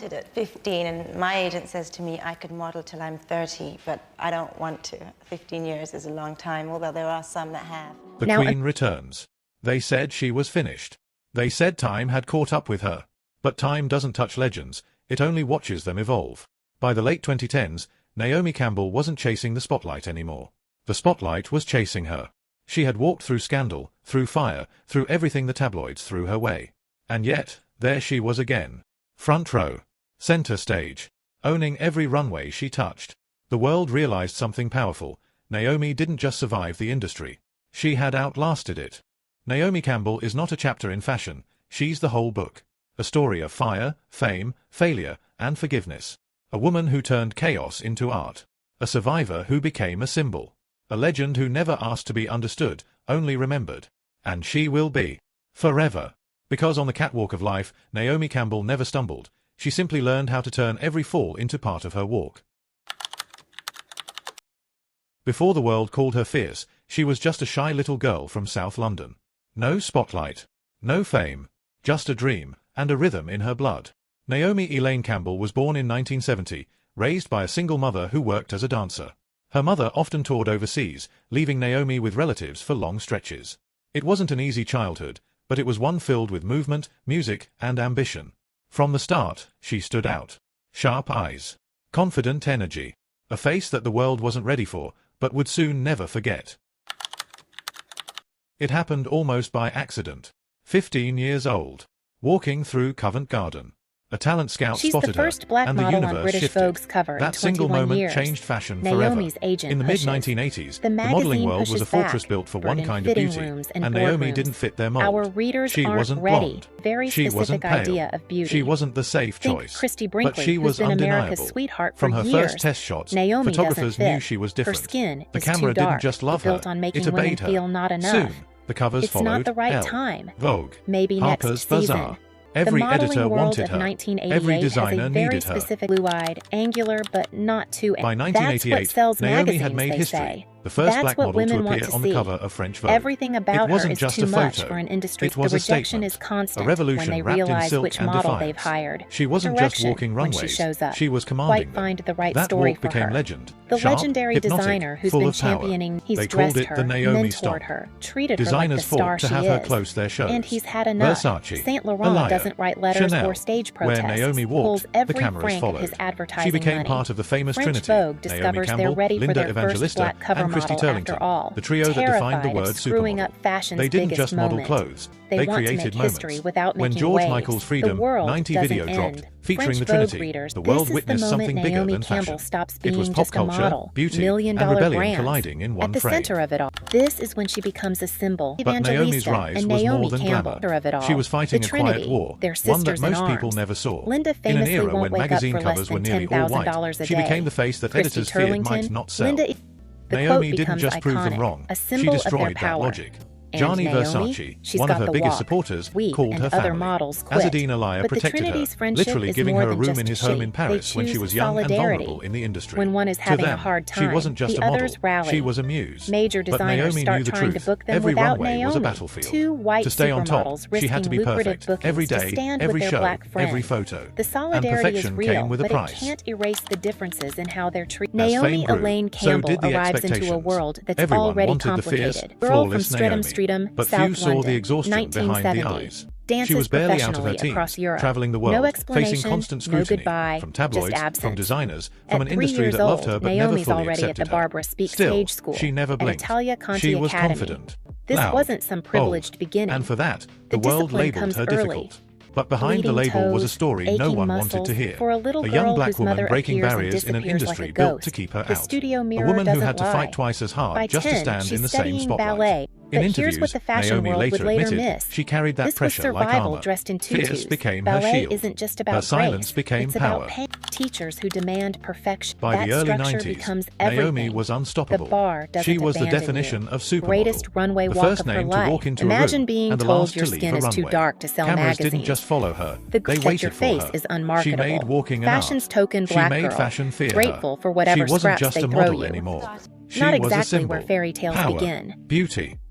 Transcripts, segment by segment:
Did at 15, and my agent says to me I could model till I'm 30, but I don't want to. 15 years is a long time, although there are some that have. The Queen returns. They said she was finished. They said time had caught up with her. But time doesn't touch legends, it only watches them evolve. By the late 2010s, Naomi Campbell wasn't chasing the spotlight anymore. The spotlight was chasing her. She had walked through scandal, through fire, through everything the tabloids threw her way. And yet, there she was again. Front row. Center stage. Owning every runway she touched. The world realized something powerful. Naomi didn't just survive the industry. She had outlasted it. Naomi Campbell is not a chapter in fashion, she's the whole book. A story of fire, fame, failure, and forgiveness. A woman who turned chaos into art. A survivor who became a symbol. A legend who never asked to be understood, only remembered. And she will be. Forever. Because on the catwalk of life, Naomi Campbell never stumbled. She simply learned how to turn every fall into part of her walk. Before the world called her fierce, she was just a shy little girl from South London. No spotlight. No fame. Just a dream, and a rhythm in her blood. Naomi Elaine Campbell was born in 1970, raised by a single mother who worked as a dancer. Her mother often toured overseas, leaving Naomi with relatives for long stretches. It wasn't an easy childhood, but it was one filled with movement, music, and ambition. From the start, she stood out. Sharp eyes. Confident energy. A face that the world wasn't ready for, but would soon never forget. It happened almost by accident. 15 years old. Walking through Covent Garden. A talent scout spotted her, and the universe shifted. That single moment changed fashion forever. In the mid-1980s, the modeling world was a fortress built for one kind of beauty, and Naomi didn't fit their mold. She wasn't blonde. She wasn't pale. She wasn't the safe choice. But she was undeniable. From her first test shots, photographers knew she was different. The camera didn't just love her, it obeyed her. Soon, the covers followed Elle, Vogue, Harper's Bazaar. Every editor wanted her. Every designer needed her. Blue-eyed, angular, but not too. By 1988, Naomi had made history. The first black model to appear on the cover of French Vogue. Everything about it wasn't her is just too a much photo. for an industry. It was the a rejection statement, is constant a revolution when they wrapped in realize silk which and model defiance. they've hired. She wasn't just walking when runways. she shows up. She was commanding Quite find the right that story walk for became her. legend. The Sharp, legendary hypnotic, designer who's full been of power. championing, he's They dressed called it her, the Naomi style. mentored her, treated Designers her like the star fought to she have her is. close their shows. And he's had enough. Versace, Saint Laurent Alaïa, doesn't write letters Chanel, or stage protests. Where Naomi pulls walked, every the cameras franc of his followed. advertising She became money. part of the famous French trinity, Vogue Naomi discovers Campbell, they're ready for Linda their first Evangelista, black cover and Christy model Turlington, after all. the trio that defined the Terrified word of screwing supermodel. up fashion's They didn't biggest just model moment. clothes, They want to created make moments. history without When making George waves. Michael's The Freedom world 90 doesn't video end. dropped, featuring French the Vogue Trinity, readers, the world this is witnessed the something moment bigger Naomi than Campbell fashion. stops It being was pop just a culture, model. beauty, and Million-dollar rebellion brand. colliding in one At the frame. center of it all. This is when she becomes a symbol. But Naomi's rise and was Naomi more than Campbell glamour. of it all. She was fighting the a Trinity, quiet war, their one that sisters in most people arms. never saw. Linda In an famously era won't when wake up magazine for less covers were than nearly all white, $10,000 a she day. became the face that Christy editors feared might Turlington, not sell. Linda, the Naomi quote didn't becomes just prove them iconic, wrong, a she symbol of their destroyed that power. logic. And Gianni Naomi, Versace, she's one of got her the biggest walk. supporters, We called and her other family. models quit. Azadine Alaïa But the protected Trinity's her, friendship literally is giving more her a than room just in his a home shape. in Paris They when she choose was young and solidarity. vulnerable in the industry. When one is To having a them, hard she time, wasn't just the a model, others rally. she was a muse. Major But designers Naomi start knew the trying to truth. book them Every without runway Naomi. was a battlefield. Two white To stay on top, supermodels she had to be risking lucrative perfect, bookings every to day, stand every with their show, black friend. every photo. The solidarity is perfection real, came with a but price. it can't erase the differences in how they're treated. As Naomi fame grew, Elaine so Campbell did the arrives into a expectations. world that's Everyone already wanted the fierce, complicated. Girl from flawless Streatham, Naomi. Streatham, But South few saw London, the exhaustion behind the 1970. eyes. Dances She was barely out of her professionally teens, across Europe. traveling the No world, explanation, facing constant no scrutiny goodbye, from just tabloids, absence. from designers, At from an 3 industry years that loved old, her but Naomi's never fully already at accepted the her. Barbara Speaks Still, stage school she never at blinked. Italia Conti She was Academy. confident, This loud, wasn't some privileged bold, beginning. and for that, The the world discipline labeled comes her early. difficult. But behind the Bleeding label was a toes, story no aching one muscles, wanted to hear. for a little young girl black whose woman mother breaking appears and barriers in an disappears industry like a built ghost. to keep her The out. studio A mirror woman who doesn't had to lie. fight twice as hard By just to 10, stand she's in the same studying spotlight. ballet. In But interviews, here's what the fashion Naomi world later would later admitted miss. she carried that This was pressure like survival armor. dressed in Fierce tutus. became her Ballet shield. isn't just about Her silence grace. became It's power. about pain. Teachers who demand perfection. By that the early structure 90s, becomes everything. Naomi was unstoppable. The bar doesn't She was the abandon definition you. of supermodel. Greatest runway The walk first of her name to life. walk into Imagine a room, being and the told last your to leave skin a is too runway. dark to sell Cameras magazines. didn't just follow her, The they that waited your for face her. is unmarketable. She made walking an Fashion's art. token She black made girl. fashion fear Grateful her. for whatever She wasn't scraps just they a throw model you. anymore. She Not was a exactly symbol. where fairy tales Power, begin. beauty,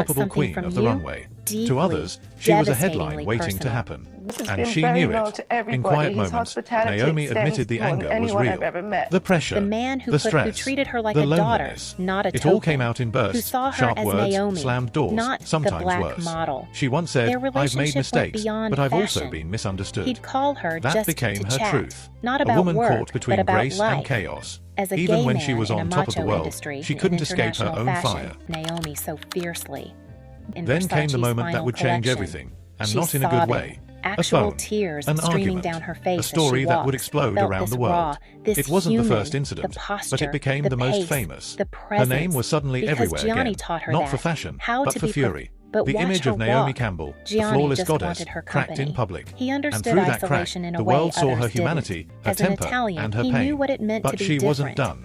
unstoppable something queen from of the you? runway. Deeply, To others, she was a headline devastatingly waiting to personal. happen. This has And been she very knew low it. to everybody. In quiet His moments, hospitality Naomi extends admitted the more than anger was anyone real. I've ever met. The pressure, The man who the who stress, treated her like the a daughter, loneliness. not a It token. all came out in bursts, Who saw her sharp as words, Naomi, slammed doors, not the sometimes black worse. model. She once said, Their "I've made relationship went mistakes, beyond but I've also fashion." been misunderstood." He'd call her That just became to her chat, truth. not A about woman work, caught between but about grace life. and chaos. As a Even gay when man she was in a on top of the macho world, industry she and couldn't escape her international own fashion, fire. Naomi so fiercely. In Then came the Versace's moment that final would change collection, everything, and she's not in a good sobbing, way. A actual phone, tears an streaming argument, down her face a story as she that walks, would explode felt around this the world. raw, this It wasn't human, the first incident, the but posture, it became the the most pace, famous. the Her name presence, was suddenly because everywhere Gianni again, taught her not that, for fashion, how but to for be fury. But The watch image her of Naomi walk. Campbell, the Gianni flawless just goddess, wanted her cracked company. in public. He And understood through that crack, isolation in a the way world saw her others humanity, didn't. her As an temper, Italian, and her he pain. knew what it meant But to be she wasn't different. done.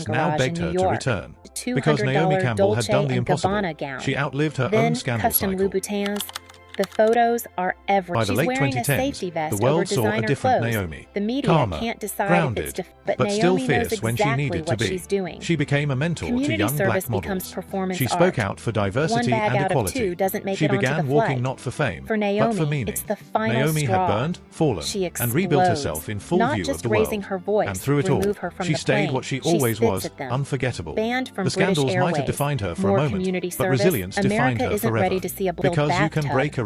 employees now garage begged in her New to York. return. $200 Because Naomi Campbell had Dolce done the and impossible. Gabbana gown. She outlived her Then own scandal custom cycle. Louboutins. The photos are everywhere. By the She's late wearing a 2010s, safety vest the world over saw a designer different clothes. Naomi. The media Calmer, can't decide grounded, if it's but but still Naomi fierce knows when she exactly needed what to be. she's doing. She became a mentor to Community young service black becomes models. performance She spoke art. out for One diversity bag and out of equality. two doesn't make She it onto began the walking flight. not for fame, For Naomi, but for meaning. it's the final Naomi straw. had burned, fallen, She and rebuilt explodes. herself in full Not view just of the raising world. her voice, And through it all, remove her from she the stayed plane. what she She always spits was, at them. unforgettable. Banned from The scandals British might have Airways. defined her for More a moment, community but service. resilience defined America her isn't forever. ready to see a built Because you can bathtub. break a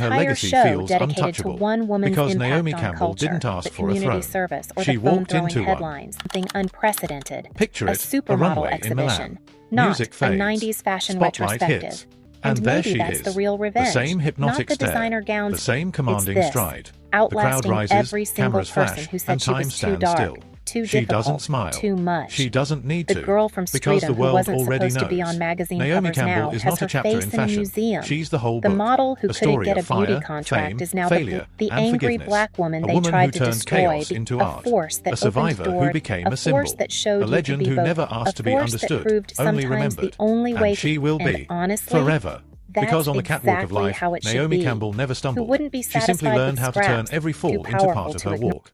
her entire legacy show feels dedicated untouchable, to one woman's because impact Naomi on Campbell culture, didn't ask the for a community throne. service, or She the walked phone-throwing into one. headlines. Something unprecedented. Picture A it, a supermodel runway in exhibition, Milan. not Music a fades. 90s fashion Spotlight retrospective. hits. And And there maybe she that's is. the real revenge. The same hypnotic not the stare. designer gowns. The same commanding it's this, stride. The crowd outlasting rises, every single cameras person flash, who said and she time was too stands dark, still. too She difficult, doesn't smile. too much. She doesn't need to. The girl from Because Streatham the world who wasn't already supposed knows. to be on magazine Naomi covers Campbell now is has not her a chapter face in in a fashion. museum. She's the whole The book. model who A couldn't story get a of beauty fire, contract fame, is now failure, the and angry forgiveness. black woman A they woman tried who to turned destroy, chaos into a art. force that A survivor opened who doors, became a a symbol. force that showed A legend you who to be never both, asked to be a force understood, that proved only sometimes remembered. the only way And she will and be, honestly, forever. that's Because on the catwalk of exactly life, how it should Naomi be. Campbell never Who stumbled. wouldn't be She simply satisfied learned with how to turn scraps, every too fall into powerful part of to her ignore. walk.